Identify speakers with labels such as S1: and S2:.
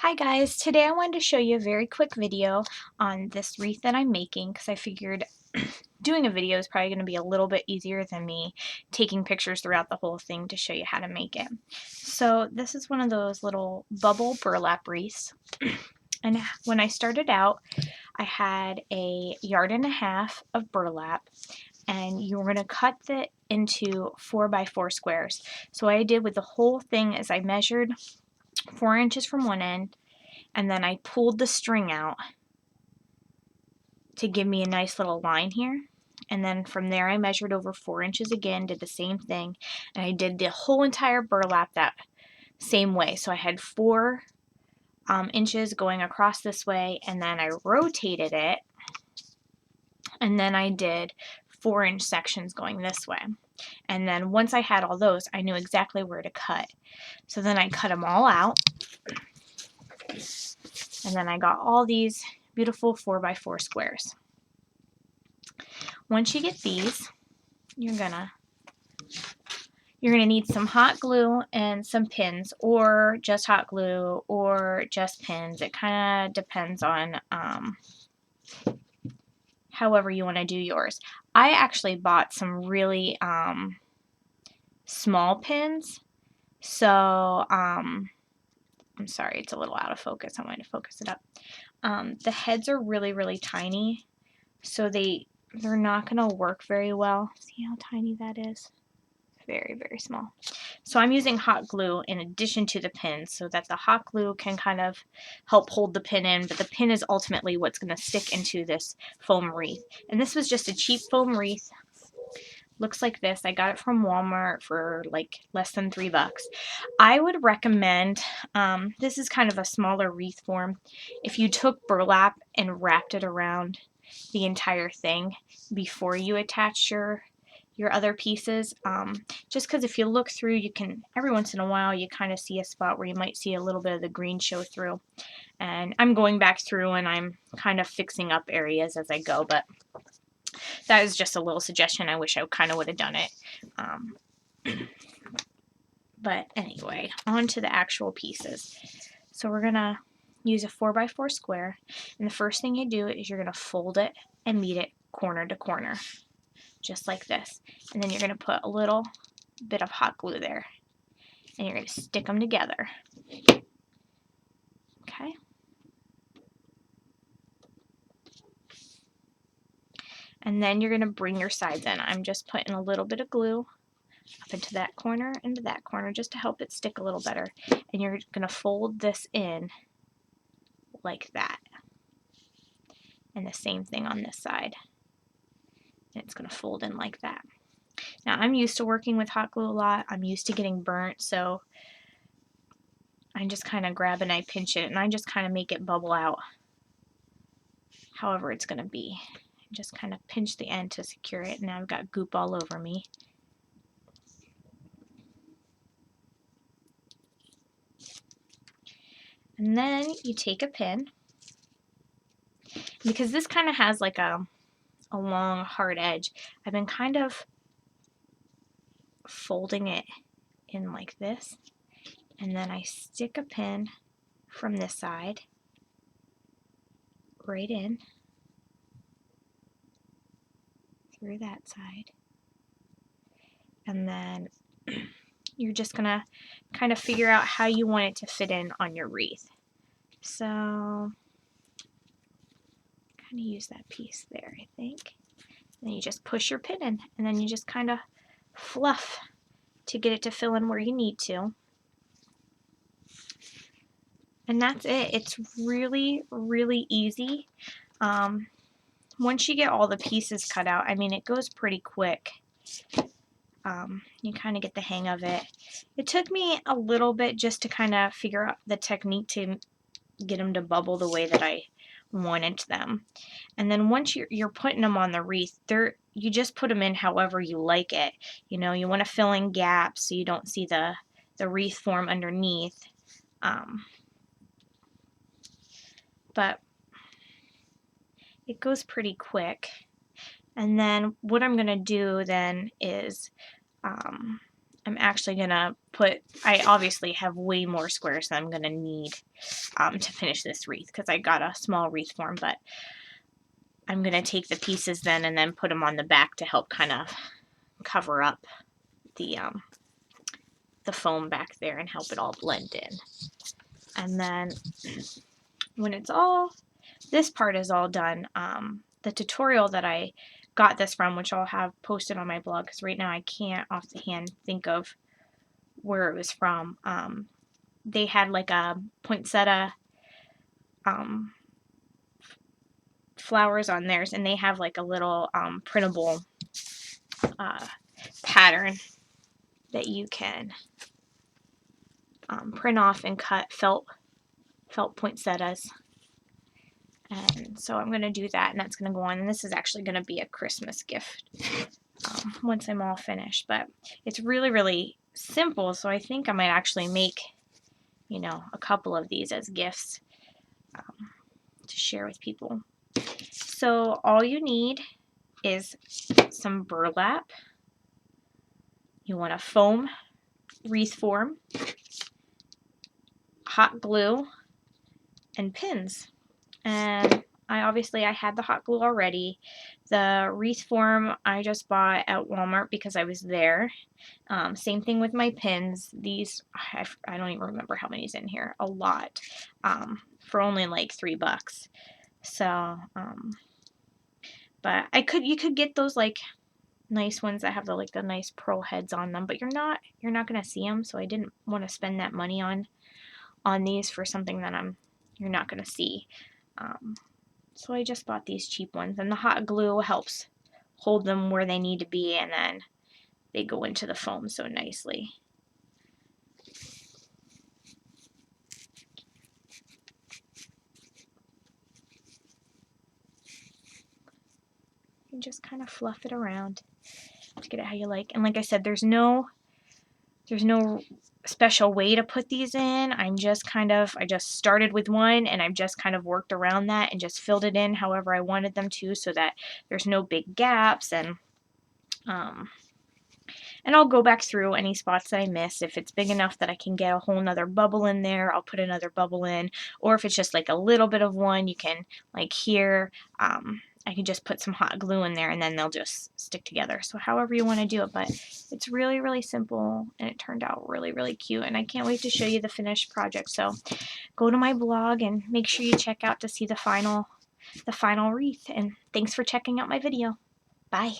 S1: Hi guys, today I wanted to show you a very quick video on this wreath that I'm making because I figured doing a video is probably going to be a little bit easier than me taking pictures throughout the whole thing to show you how to make it. So this is one of those little bubble burlap wreaths, and when I started out I had 1.5 yards of burlap, and you're going to cut it into 4x4 squares. So what I did with the whole thing is I measured 4 inches from one end, and then I pulled the string out to give me a nice little line here. And then from there I measured over 4 inches again, did the same thing, and I did the whole entire burlap that same way. So I had 4 inches going across this way, and then I rotated it, and then I did 4-inch sections going this way. And then once I had all those, I knew exactly where to cut. So then I cut them all out, and then I got all these beautiful 4x4 squares. Once you get these, you're gonna need some hot glue and some pins, or just hot glue or just pins. It kind of depends on however you want to do yours. I actually bought some really small pins, so I'm sorry, it's a little out of focus. I'm going to focus it up. The heads are really tiny, so they're not going to work very well. See how tiny that is? Very small. So I'm using hot glue in addition to the pin, so that the hot glue can kind of help hold the pin in, but the pin is ultimately what's going to stick into this foam wreath. And this was just a cheap foam wreath. Looks like this. I got it from Walmart for like less than $3. I would recommend, this is kind of a smaller wreath form, if you took burlap and wrapped it around the entire thing before you attach your other pieces, just because if you look through, you can, every once in a while you kind of see a spot where you might see a little bit of the green show through, and I'm going back through and I'm kind of fixing up areas as I go, but that is just a little suggestion. I wish I kind of would have done it, but anyway, on to the actual pieces. So we're gonna use a 4x4 square, and the first thing you do is you're gonna fold it and meet it corner to corner, just like this. And then you're going to put a little bit of hot glue there, and you're going to stick them together. Okay. And then you're going to bring your sides in. I'm just putting a little bit of glue up into that corner, just to help it stick a little better. And you're going to fold this in like that. And the same thing on this side. And it's going to fold in like that. Now, I'm used to working with hot glue a lot. I'm used to getting burnt, so I just kind of grab and I pinch it, and I just kind of make it bubble out however it's going to be. Just kind of pinch the end to secure it. Now I've got goop all over me. And then you take a pin, because this kind of has like a long hard edge. I've been kind of folding it in like this, and then I stick a pin from this side right in through that side, and then you're just gonna kind of figure out how you want it to fit in on your wreath. So kind of use that piece there, I think. And then you just push your pin in, and then you just kind of fluff to get it to fill in where you need to. And that's it. It's really easy. Once you get all the pieces cut out, I mean, it goes pretty quick. You kind of get the hang of it. It took me a little bit just to kind of figure out the technique to get them to bubble the way that I wanted them. And then once you're putting them on the wreath, you just put them in however you like it. You know, you want to fill in gaps so you don't see the wreath form underneath. But it goes pretty quick. And then what I'm going to do then is I'm actually gonna put, I obviously have way more squares than I'm gonna need to finish this wreath, because I got a small wreath form, but I'm gonna take the pieces then and then put them on the back to help kind of cover up the foam back there and help it all blend in. And then when it's all, this part is all done, the tutorial that I got this from, which I'll have posted on my blog, because right now I can't off the hand think of where it was from. They had like a poinsettia flowers on theirs, and they have like a little printable pattern that you can print off and cut felt poinsettias. And so I'm going to do that, and that's going to go on, and this is actually going to be a Christmas gift once I'm all finished. But it's really, really simple, so I think I might actually make, you know, a couple of these as gifts to share with people. So all you need is some burlap. You want a foam wreath form, hot glue, and pins. And I had the hot glue already. The wreath form I just bought at Walmart because I was there. Same thing with my pins. These, I don't even remember how many's in here. A lot. For only like $3. So, but you could get those like nice ones that have the nice pearl heads on them, but you're not gonna see them. So I didn't want to spend that money on these for something that you're not gonna see. So I just bought these cheap ones, and the hot glue helps hold them where they need to be, and then they go into the foam so nicely. You just kind of fluff it around to get it how you like. And like I said, there's no special way to put these in. I just started with one, and I've just kind of worked around that and just filled it in however I wanted them to, so that there's no big gaps. And I'll go back through any spots that I miss. If it's big enough that I can get a whole nother bubble in there, I'll put another bubble in. Or if it's just like a little bit of one, you can, like here, I can just put some hot glue in there, and then they'll just stick together. So however you want to do it, but it's really, really simple, and it turned out really, really cute, and I can't wait to show you the finished project. So go to my blog and make sure you check out to see the final wreath, and thanks for checking out my video. Bye.